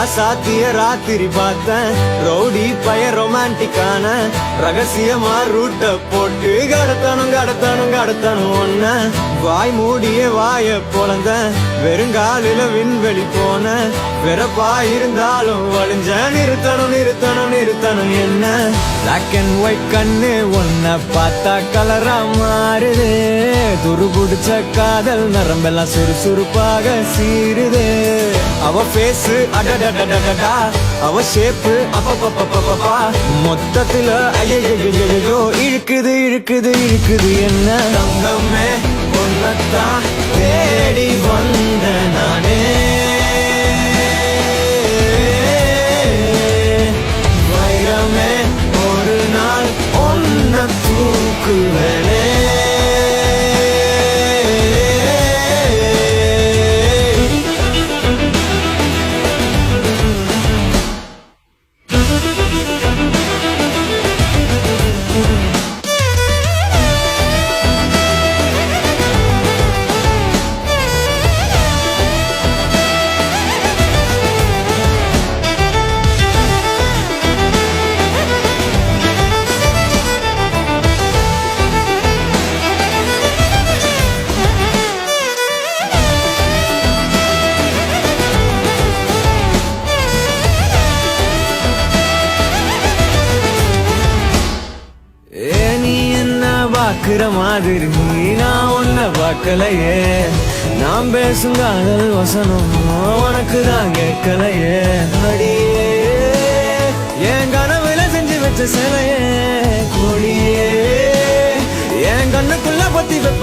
ராசாத்திய ராத்திரி பார்த்தேன் ரவுடி பய ரொமான்டிக்கான ரகசியமா ரூட்ட போட்டு கடத்தணும் ஒன்ன வாய் மூடிய வாய பொழந்த வெறுங்காலில விண்வெளி போன வெறப்பா இருந்தாலும் வழிஞ்ச நிறுத்தணும் என்ன பிளாக் அண்ட் ஒயிட் கண்ணு ஒன்ன பார்த்தா கலரா மாறுது துரு புடிச்ச காதல் நரம்பெல்லாம் சுறுசுறுப்பாக சீருது அவ பேசு அடடடடடா அவ ஷேப்பு அப்பப்பப்பப்பப்பா மொத்தத்துல ஐயோ இழுக்குது என்ன தங்கமே ஒன்னத்தான் தேடி வந்த நானே வைரமே ஒரு நாள் ஒன்ன தூக்குவேனே பாக்குற மாதிரி நான் உன்ன பார்க்கலையே நாம் பேசும் காதல் வசனம் உனக்கு தான் கேட்கலையே அடியே என் கனவுல செஞ்சு வச்ச சிலையே கொடியே என் கண்ணுக்குள்ள பத்தி வைப்ப